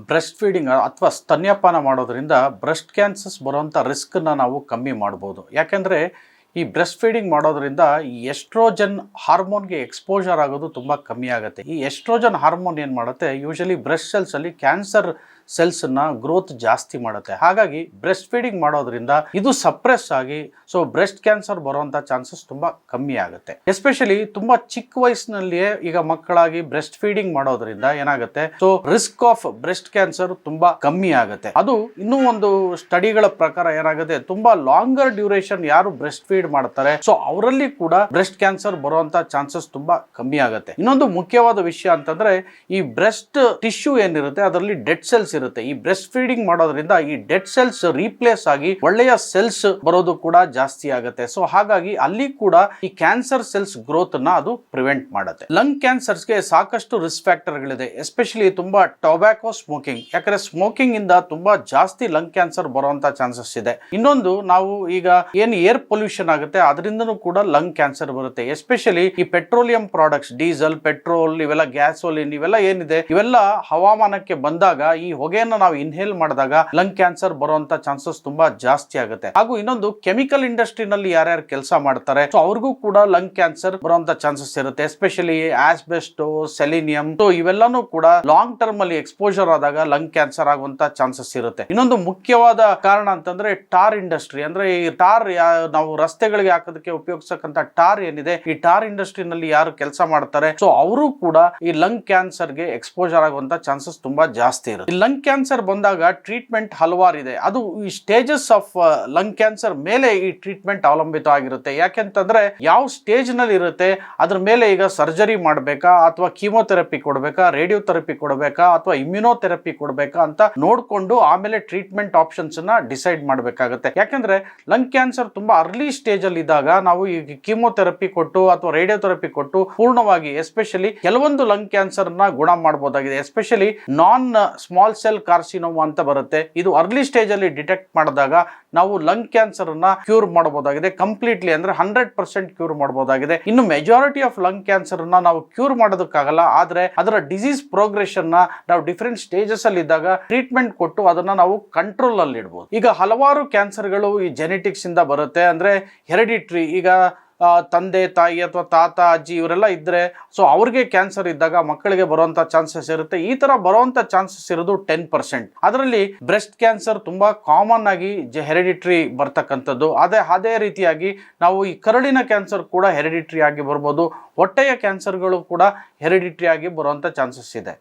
Breast feeding ಅಥವಾ ಸ್ತನ್ಯಪಾನ ಮಾಡೋದ್ರಿಂದ breast cancers ಬರುವಂಥ ರಿಸ್ಕನ್ನು ನಾವು ಕಮ್ಮಿ ಮಾಡ್ಬೋದು. ಯಾಕೆಂದರೆ ಈ ಬ್ರೆಸ್ಟ್ ಫೀಡಿಂಗ್ ಮಾಡೋದ್ರಿಂದ ಈ ಎಸ್ಟ್ರೋಜನ್ ಹಾರ್ಮೋನ್ಗೆ ಎಕ್ಸ್ಪೋಜರ್ ಆಗೋದು ತುಂಬ ಕಮ್ಮಿ ಆಗುತ್ತೆ. ಈ ಎಸ್ಟ್ರೋಜನ್ ಹಾರ್ಮೋನ್ ಏನು ಮಾಡುತ್ತೆ, ಯೂಶಲಿ ಬ್ರೆಸ್ಟ್ ಸೆಲ್ಸಲ್ಲಿ ಕ್ಯಾನ್ಸರ್ ಸೆಲ್ಸನ್ನು ಗ್ರೋತ್ ಜಾಸ್ತಿ ಮಾಡುತ್ತೆ. ಹಾಗಾಗಿ ಬ್ರೆಸ್ಟ್ ಫೀಡಿಂಗ್ ಮಾಡೋದ್ರಿಂದ ಇದು ಸಪ್ರೆಸ್ ಆಗಿ ಬ್ರೆಸ್ಟ್ ಕ್ಯಾನ್ಸರ್ ಬರುವಂಥ ಚಾನ್ಸಸ್ ತುಂಬ ಕಮ್ಮಿ ಆಗುತ್ತೆ. ಎಸ್ಪೆಷಲಿ ತುಂಬ ಚಿಕ್ಕ ವಯಸ್ಸಿನಲ್ಲಿಯೇ ಈಗ ಮಕ್ಕಳಾಗಿ ಬ್ರೆಸ್ಟ್ ಫೀಡಿಂಗ್ ಮಾಡೋದ್ರಿಂದ ಏನಾಗುತ್ತೆ, ರಿಸ್ಕ್ ಆಫ್ ಬ್ರೆಸ್ಟ್ ಕ್ಯಾನ್ಸರ್ ತುಂಬ ಕಮ್ಮಿ ಆಗುತ್ತೆ. ಅದು ಇನ್ನೂ ಒಂದು ಸ್ಟಡಿಗಳ ಪ್ರಕಾರ ಏನಾಗುತ್ತೆ, ತುಂಬಾ ಲಾಂಗರ್ ಡ್ಯೂರೇಷನ್ ಯಾರು ಬ್ರೆಸ್ಟ್ ಫೀಡ್ ಮಾಡ್ತಾರೆ ಅವರಲ್ಲಿ ಕೂಡ ಬ್ರೆಸ್ಟ್ ಕ್ಯಾನ್ಸರ್ ಬರುವಂತ ಚಾನ್ಸಸ್ ತುಂಬಾ ಕಮ್ಮಿ ಆಗುತ್ತೆ. ಇನ್ನೊಂದು ಮುಖ್ಯವಾದ ವಿಷಯ ಅಂತಂದ್ರೆ, ಈ ಬ್ರೆಸ್ಟ್ ಟಿಶ್ಯೂ ಏನಿರುತ್ತೆ ಅದರಲ್ಲಿ ಡೆಡ್ ಸೆಲ್ಸ್ ಇರುತ್ತೆ. ಈ ಬ್ರೆಸ್ಟ್ ಫೀಡಿಂಗ್ ಮಾಡೋದ್ರಿಂದ ಈ ಡೆಡ್ ಸೆಲ್ಸ್ ರೀಪ್ಲೇಸ್ ಆಗಿ ಒಳ್ಳೆಯ ಸೆಲ್ಸ್ ಬರೋದು ಕೂಡ ಜಾಸ್ತಿ ಆಗುತ್ತೆ. ಹಾಗಾಗಿ ಅಲ್ಲಿ ಕೂಡ ಈ ಕ್ಯಾನ್ಸರ್ ಸೆಲ್ಸ್ ಗ್ರೋತ್ ನ ಅದು ಪ್ರಿವೆಂಟ್ ಮಾಡುತ್ತೆ. ಲಂಗ್ ಕ್ಯಾನ್ಸರ್ಸ್ಗೆ ಸಾಕಷ್ಟು ರಿಸ್ಕ್ ಫ್ಯಾಕ್ಟರ್ಗಳಿದೆ, ಎಸ್ಪೆಷಲಿ ತುಂಬಾ ಟೊಬ್ಯಾಕೋ ಸ್ಮೋಕಿಂಗ್. ಯಾಕಂದ್ರೆ ಸ್ಮೋಕಿಂಗ್ ಇಂದ ತುಂಬಾ ಜಾಸ್ತಿ ಲಂಗ್ ಕ್ಯಾನ್ಸರ್ ಬರುವಂತ ಚಾನ್ಸಸ್ ಇದೆ. ಇನ್ನೊಂದು, ನಾವು ಈಗ ಏನು ಏರ್ ಪೊಲ್ಯೂಷನ್ ಆಗುತ್ತೆ ಅದರಿಂದನೂ ಕೂಡ ಲಂಗ್ ಕ್ಯಾನ್ಸರ್ ಬರುತ್ತೆ. ಎಸ್ಪೆಷಲಿ ಈ ಪೆಟ್ರೋಲಿಯಂ ಪ್ರಾಡಕ್ಟ್ಸ್, ಡೀಸೆಲ್, ಪೆಟ್ರೋಲ್, ಇವೆಲ್ಲ ಗ್ಯಾಸೋಲಿನ್, ಇವೆಲ್ಲ ಏನಿದೆ ಇವೆಲ್ಲ ಹವಾಮಾನಕ್ಕೆ ಬಂದಾಗ ಈ ಹೊಗೆಯನ್ನು ನಾವು ಇನ್ಹೇಲ್ ಮಾಡಿದಾಗ ಲಂಗ್ ಕ್ಯಾನ್ಸರ್ ಬರುವಂತ ಚಾನ್ಸಸ್ ತುಂಬಾ ಜಾಸ್ತಿ ಆಗುತ್ತೆ. ಹಾಗೂ ಇನ್ನೊಂದು, ಕೆಮಿಕಲ್ ಇಂಡಸ್ಟ್ರಿನಲ್ಲಿ ಯಾರ್ಯಾರು ಕೆಲಸ ಮಾಡ್ತಾರೆ ಅವ್ರಿಗೂ ಕೂಡ ಲಂಗ್ ಕ್ಯಾನ್ಸರ್ ಬರುವಂತ ಚಾನ್ಸಸ್ ಇರುತ್ತೆ. ಎಸ್ಪೆಷಲಿ ಆಸ್ಬೆಸ್ಟೋ, ಸೆಲಿನಿಯಂ, ಇವೆಲ್ಲಾನು ಕೂಡ ಲಾಂಗ್ ಟರ್ಮ್ ಅಲ್ಲಿ ಎಕ್ಸ್ಪೋಜರ್ ಆದಾಗ ಲಂಗ್ ಕ್ಯಾನ್ಸರ್ ಆಗುವಂತ ಚಾನ್ಸಸ್ ಇರುತ್ತೆ. ಇನ್ನೊಂದು ಮುಖ್ಯವಾದ ಕಾರಣ ಅಂತಂದ್ರೆ ಟಾರ್ ಇಂಡಸ್ಟ್ರಿ. ಅಂದ್ರೆ ಈ ಟಾರ್ ನಾವು ರಸ್ತೆಗಳಿಗೆ ಹಾಕೋದಕ್ಕೆ ಉಪಯೋಗಿಸಕ್ಕಂತ ಟಾರ್ ಏನಿದೆ, ಈ ಟಾರ್ ಇಂಡಸ್ಟ್ರಿನಲ್ಲಿ ಯಾರು ಕೆಲಸ ಮಾಡ್ತಾರೆ ಅವರು ಕೂಡ ಈ ಲಂಗ್ ಕ್ಯಾನ್ಸರ್ ಗೆ ಎಕ್ಸ್ಪೋಜರ್ ಆಗುವಂತ ಚಾನ್ಸಸ್ ತುಂಬಾ ಜಾಸ್ತಿ ಇರುತ್ತೆ. ಈ ಲಂಗ್ ಕ್ಯಾನ್ಸರ್ ಬಂದಾಗ ಟ್ರೀಟ್ಮೆಂಟ್ ಹಲವಾರು ಇದೆ. ಅದು ಈ ಸ್ಟೇಜಸ್ ಆಫ್ ಲಂಗ್ ಕ್ಯಾನ್ಸರ್ ಮೇಲೆ ಈ ಟ್ರೀಟ್ಮೆಂಟ್ ಅವಲಂಬಿತ ಆಗಿರುತ್ತೆ. ಯಾಕೆಂತಂದ್ರೆ ಯಾವ ಸ್ಟೇಜ್ ನಲ್ಲಿ ಇರುತ್ತೆ ಅದ್ರ ಮೇಲೆ ಈಗ ಸರ್ಜರಿ ಮಾಡಬೇಕಾ ಅಥವಾ ಕೀಮೋಥೆರಪಿ ಕೊಡಬೇಕಾ, ರೇಡಿಯೋಥೆರಪಿ ಕೊಡಬೇಕಾ ಅಥವಾ ಇಮ್ಯುನೋಥೆರಪಿ ಕೊಡಬೇಕಾ ಅಂತ ನೋಡ್ಕೊಂಡು ಆಮೇಲೆ ಟ್ರೀಟ್ಮೆಂಟ್ ಆಪ್ಷನ್ಸ್ ನ ಡಿಸೈಡ್ ಮಾಡಬೇಕಾಗುತ್ತೆ. ಯಾಕಂದ್ರೆ ಲಂಗ್ ಕ್ಯಾನ್ಸರ್ ತುಂಬಾ ಅರ್ಲಿ ಸ್ಟೇಜ್ ಅಲ್ಲಿ ಇದ್ದಾಗ ನಾವು ಈ ಕೀಮೋಥೆರಪಿ ಕೊಟ್ಟು ಅಥವಾ ರೇಡಿಯೋಥೆರಪಿ ಕೊಟ್ಟು ಪೂರ್ಣವಾಗಿ, ಎಸ್ಪೆಷಲಿ ಕೆಲವೊಂದು ಲಂಗ್ ಕ್ಯಾನ್ಸರ್ ನ ಗುಣ ಮಾಡಬಹುದಾಗಿದೆ. ಎಸ್ಪೆಷಲಿ ನಾನ್ ಸ್ಮಾಲ್ ಸೆಲ್ ಕಾರ್ಸಿನೋಮಾ ಅಂತ ಬರುತ್ತೆ. ಇದು ಅರ್ಲಿ ಸ್ಟೇಜ್ ಅಲ್ಲಿ ಡಿಟೆಕ್ಟ್ ಮಾಡಿದಾಗ ನಾವು ಲಂಗ್ ಕ್ಯಾನ್ಸರ್ ಅನ್ನ ಕ್ಯೂರ್ ಮಾಡಬಹುದಾಗಿದೆ. ಕಂಪ್ಲೀಟ್ಲಿ ಅಂದ್ರೆ 100% ಕ್ಯೂರ್ ಮಾಡಬಹುದಾಗಿದೆ. ಇನ್ನು ಮೆಜಾರಿಟಿ ಆಫ್ ಲಂಗ್ ಕ್ಯಾನ್ಸರ್ ಅನ್ನ ನಾವು ಕ್ಯೂರ್ ಮಾಡೋದಕ್ಕಾಗಲ್ಲ, ಆದ್ರೆ ಅದರ ಡಿಸೀಸ್ ಪ್ರೋಗ್ರೆಷನ್ ನ ನಾವು ಡಿಫರೆಂಟ್ ಸ್ಟೇಜಸ್ ಅಲ್ಲಿ ಇದ್ದಾಗ ಟ್ರೀಟ್ಮೆಂಟ್ ಕೊಟ್ಟು ಅದನ್ನ ನಾವು ಕಂಟ್ರೋಲ್ ಅಲ್ಲಿ ಇಡಬಹುದು. ಈಗ ಹಲವಾರು ಕ್ಯಾನ್ಸರ್ಗಳು ಈ ಜೆನೆಟಿಕ್ಸ್ ಇಂದ ಬರುತ್ತೆ. ಅಂದ್ರೆ ಹೆರಿಡಿಟ್ರಿ, ಈಗ ತಂದೆ ತಾಯಿ ಅಥವಾ ತಾತ ಅಜ್ಜಿ ಇವರೆಲ್ಲ ಇದ್ರೆ ಅವ್ರಿಗೆ ಕ್ಯಾನ್ಸರ್ ಇದ್ದಾಗ ಮಕ್ಕಳಿಗೆ ಬರುವಂತ ಚಾನ್ಸಸ್ ಇರುತ್ತೆ. ಈ ತರ ಬರುವಂತ ಚಾನ್ಸಸ್ ಇರೋದು 10%. ಅದರಲ್ಲಿ ಬ್ರೆಸ್ಟ್ ಕ್ಯಾನ್ಸರ್ ತುಂಬಾ ಕಾಮನ್ ಆಗಿ ಹೆರಿಡಿಟ್ರಿ ಬರ್ತಕ್ಕಂಥದ್ದು. ಅದೇ ರೀತಿಯಾಗಿ ನಾವು ಈ ಕರಳಿನ ಕ್ಯಾನ್ಸರ್ ಕೂಡ ಹೆರಿಡಿಟ್ರಿ ಆಗಿ ಬರ್ಬೋದು. ಹೊಟ್ಟೆಯ ಕ್ಯಾನ್ಸರ್ಗಳು ಕೂಡ ಹೆರಿಡಿಟ್ರಿ ಆಗಿ ಬರುವಂತ ಚಾನ್ಸಸ್ ಇದೆ.